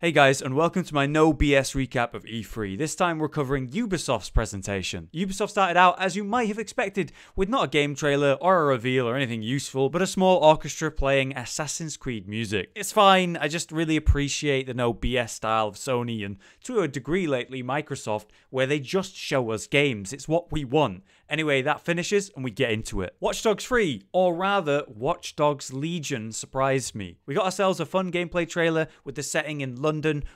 Hey guys, and welcome to my no BS recap of E3. This time we're covering Ubisoft's presentation. Ubisoft started out, as you might have expected, with not a game trailer or a reveal or anything useful, but a small orchestra playing Assassin's Creed music. It's fine, I just really appreciate the no BS style of Sony and, to a degree lately, Microsoft, where they just show us games. It's what we want. Anyway, that finishes and we get into it. Watch Dogs 3, or rather, Watchdogs Legion, surprised me. We got ourselves a fun gameplay trailer with the setting in London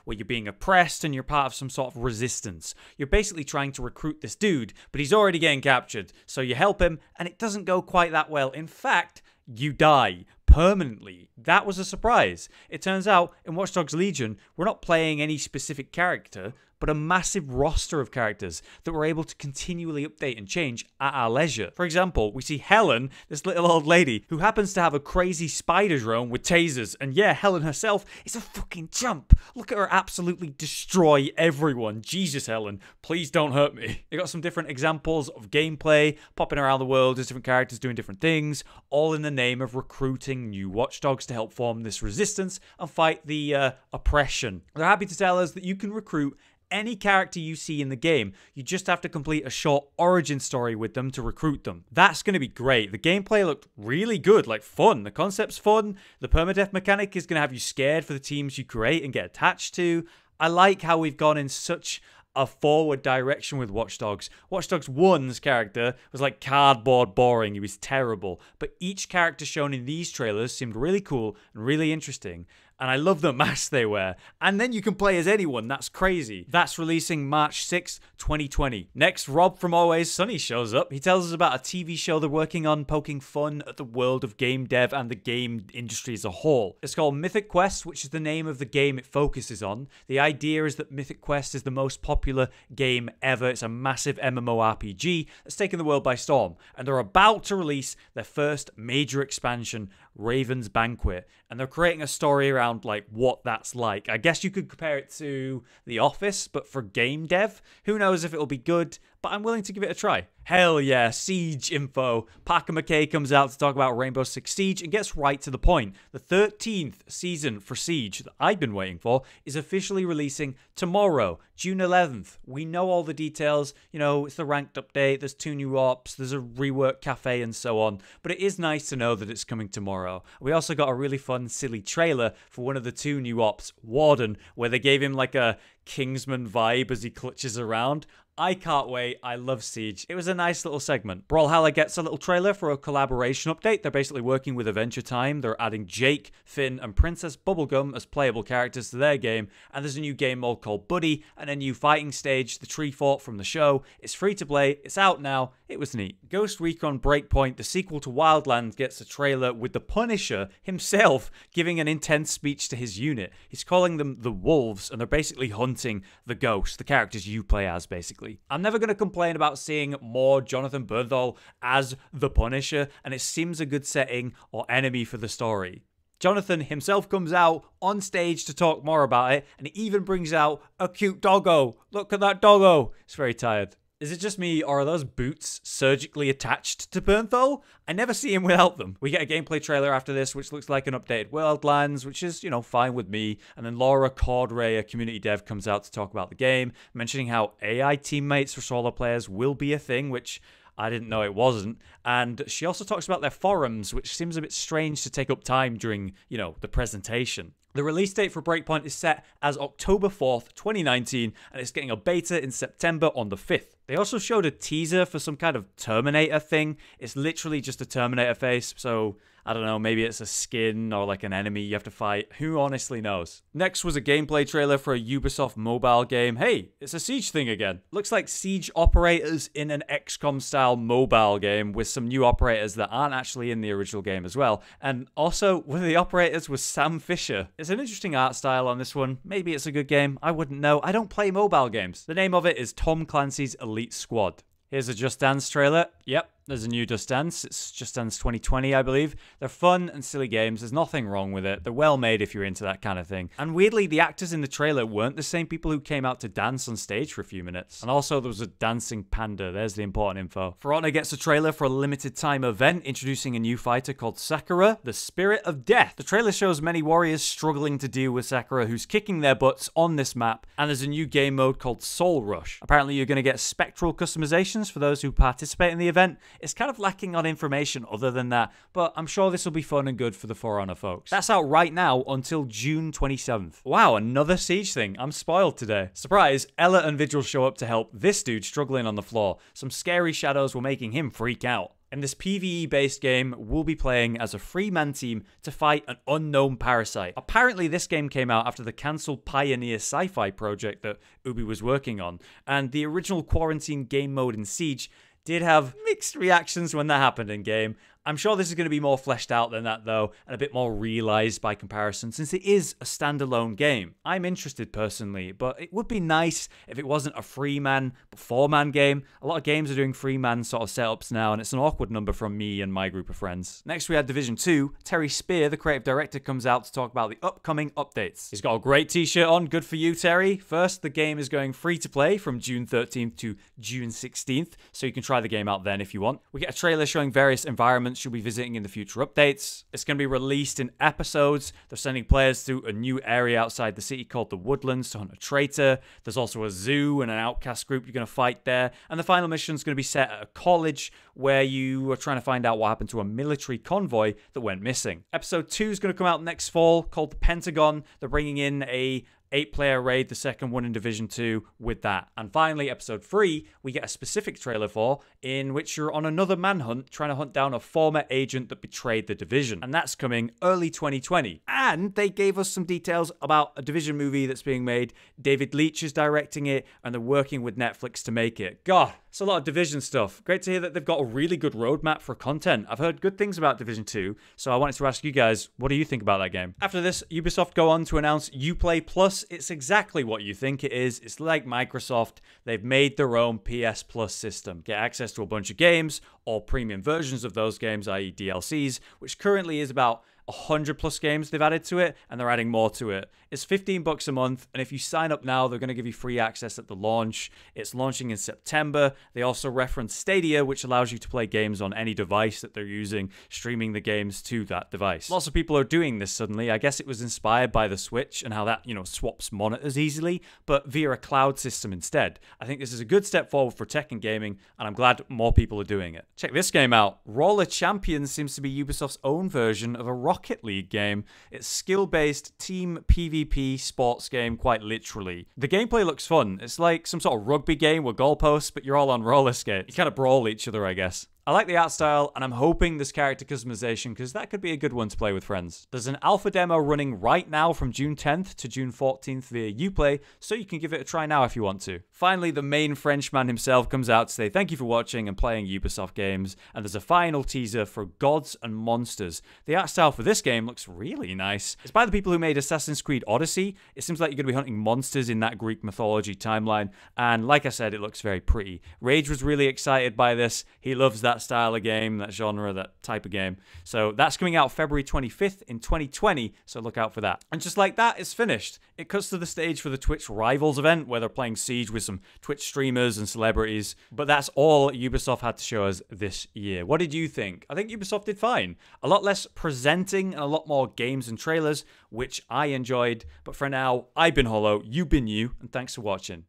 where you're being oppressed and you're part of some sort of resistance. You're basically trying to recruit this dude, but he's already getting captured. So you help him and it doesn't go quite that well. In fact, you die permanently. That was a surprise. It turns out in Watch Dogs Legion, we're not playing any specific character, but a massive roster of characters that we're able to continually update and change at our leisure. For example, we see Helen, this little old lady, who happens to have a crazy spider drone with tasers, and yeah, Helen herself is a fucking chump. Look at her absolutely destroy everyone. Jesus, Helen, please don't hurt me. They got some different examples of gameplay popping around the world as different characters doing different things, all in the name of recruiting new watchdogs to help form this resistance and fight the oppression. They're happy to tell us that you can recruit any character you see in the game. You just have to complete a short origin story with them to recruit them. That's going to be great. The gameplay looked really good, like fun. The concept's fun. The permadeath mechanic is going to have you scared for the teams you create and get attached to. I like how we've gone in such a forward direction with Watch Dogs. Watch Dogs 1's character was like cardboard boring. He was terrible. But each character shown in these trailers seemed really cool and really interesting. And I love the masks they wear. And then you can play as anyone. That's crazy. That's releasing March 6th, 2020. Next, Rob from Always Sunny shows up. He tells us about a TV show they're working on, poking fun at the world of game dev and the game industry as a whole. It's called Mythic Quest, which is the name of the game it focuses on. The idea is that Mythic Quest is the most popular game ever. It's a massive MMORPG that's taken the world by storm. And they're about to release their first major expansion, Raven's Banquet, and they're creating a story around like what that's like. I guess you could compare it to The Office, but for game dev. Who knows if it'll be good, but I'm willing to give it a try. Hell yeah, Siege info. Parker McKay comes out to talk about Rainbow Six Siege and gets right to the point. The 13th season for Siege that I've been waiting for is officially releasing tomorrow, June 11th. We know all the details. You know, it's the ranked update, there's 2 new ops, there's a rework cafe and so on. But it is nice to know that it's coming tomorrow. We also got a really fun, silly trailer for one of the 2 new ops, Warden, where they gave him like a Kingsman vibe as he clutches around. I can't wait. I love Siege. It was a nice little segment. Brawlhalla gets a little trailer for a collaboration update. They're basically working with Adventure Time. They're adding Jake, Finn, and Princess Bubblegum as playable characters to their game. And there's a new game mode called Buddy and a new fighting stage, the Tree Fort from the show. It's free to play. It's out now. It was neat. Ghost Recon Breakpoint, the sequel to Wildlands, gets a trailer with the Punisher himself giving an intense speech to his unit. He's calling them the Wolves, and they're basically hunting the ghosts, the characters you play as, basically. I'm never going to complain about seeing more Jonathan Bernthal as the Punisher, and it seems a good setting or enemy for the story. Jonathan himself comes out on stage to talk more about it, and he even brings out a cute doggo. Look at that doggo. It's very tired. Is it just me, or are those boots surgically attached to Bernthal? I never see him without them. We get a gameplay trailer after this, which looks like an updated Wildlands, which is, you know, fine with me. And then Laura Cordray, a community dev, comes out to talk about the game, mentioning how AI teammates for solo players will be a thing, which I didn't know it wasn't. And she also talks about their forums, which seems a bit strange to take up time during, you know, the presentation. The release date for Breakpoint is set as October 4th, 2019, and it's getting a beta in September on the 5th. They also showed a teaser for some kind of Terminator thing. It's literally just a Terminator face, so I don't know, maybe it's a skin or like an enemy you have to fight. Who honestly knows? Next was a gameplay trailer for a Ubisoft mobile game. Hey, it's a Siege thing again. Looks like Siege operators in an XCOM style mobile game with some new operators that aren't actually in the original game as well. And also, one of the operators was Sam Fisher. It's an interesting art style on this one. Maybe it's a good game. I wouldn't know. I don't play mobile games. The name of it is Tom Clancy's Elite Squad. Here's a Just Dance trailer. Yep, There's a new Just Dance. It's Just Dance 2020, I believe. They're fun and silly games. There's nothing wrong with it. They're well made if you're into that kind of thing. And weirdly, the actors in the trailer weren't the same people who came out to dance on stage for a few minutes. And also, there was a dancing panda. There's the important info. For Honor gets a trailer for a limited time event introducing a new fighter called Sakura, the Spirit of Death. The trailer shows many warriors struggling to deal with Sakura, who's kicking their butts on this map. And there's a new game mode called Soul Rush. Apparently, you're going to get spectral customizations for those who participate in the event. It's kind of lacking on information other than that, but I'm sure this will be fun and good for the For Honor folks. That's out right now until June 27th. Wow, another Siege thing. I'm spoiled today. Surprise, Ella and Vigil show up to help this dude struggling on the floor. Some scary shadows were making him freak out. In this PvE-based game, we'll be playing as a three-man team to fight an unknown parasite. Apparently, this game came out after the cancelled Pioneer sci-fi project that Ubi was working on, and the original Quarantine game mode in Siege did have mixed reactions when that happened in game. I'm sure this is going to be more fleshed out than that though, and a bit more realized by comparison since it is a standalone game. I'm interested personally, but it would be nice if it wasn't a 3-man, but 4-man game. A lot of games are doing 3-man sort of setups now, and it's an awkward number from me and my group of friends. Next we had Division 2. Terry Spear, the creative director, comes out to talk about the upcoming updates. He's got a great t-shirt on, good for you Terry. First, the game is going free to play from June 13th to June 16th, so you can try the game out then if you want. We get a trailer showing various environments you'll be visiting in the future updates. It's going to be released in episodes. They're sending players through a new area outside the city called the Woodlands to hunt a traitor. There's also a zoo and an outcast group you're going to fight there. And the final mission is going to be set at a college where you are trying to find out what happened to a military convoy that went missing. Episode 2 is going to come out next fall called The Pentagon. They're bringing in a 8-player raid, the second one in Division 2 with that. And finally, Episode 3, we get a specific trailer for, in which you're on another manhunt trying to hunt down a former agent that betrayed the Division. And that's coming early 2020. And they gave us some details about a Division movie that's being made. David Leitch is directing it, and they're working with Netflix to make it. God, it's a lot of Division stuff. Great to hear that they've got a really good roadmap for content. I've heard good things about Division 2, so I wanted to ask you guys, what do you think about that game? After this, Ubisoft go on to announce Uplay Plus. It's exactly what you think it is. It's like Microsoft. They've made their own PS Plus system. Get access to a bunch of games, or premium versions of those games, i.e. DLCs, which currently is about 100 plus games they've added to it, and they're adding more to it. It's $15 a month, and if you sign up now, they're going to give you free access at the launch. It's launching in September. They also reference Stadia, which allows you to play games on any device that they're using, streaming the games to that device. Lots of people are doing this suddenly. I guess it was inspired by the Switch and how that, swaps monitors easily, but via a cloud system instead. I think this is a good step forward for tech and gaming, and I'm glad more people are doing it. Check this game out. Roller Champions seems to be Ubisoft's own version of a Rocket League game. It's skill-based team PvP sports game, quite literally. The gameplay looks fun. It's like some sort of rugby game with goalposts, but you're all on roller skates. You kind of brawl each other, I guess. I like the art style, and I'm hoping this character customization, because that could be a good one to play with friends. There's an alpha demo running right now from June 10th to June 14th via Uplay, so you can give it a try now if you want to. Finally, the main Frenchman himself comes out to say thank you for watching and playing Ubisoft games, and there's a final teaser for Gods and Monsters. The art style for this game looks really nice. It's by the people who made Assassin's Creed Odyssey. It seems like you're going to be hunting monsters in that Greek mythology timeline, and like I said, it looks very pretty. Rage was really excited by this. He loves that style of game, that genre, that type of game. So that's coming out February 25th in 2020, so look out for that. And just like that, it's finished. It cuts to the stage for the Twitch Rivals event, where they're playing Siege with some Twitch streamers and celebrities. But that's all Ubisoft had to show us this year. What did you think? I think Ubisoft did fine. A lot less presenting and a lot more games and trailers, which I enjoyed. But for now, I've been Hollow, you've been you, and thanks for watching.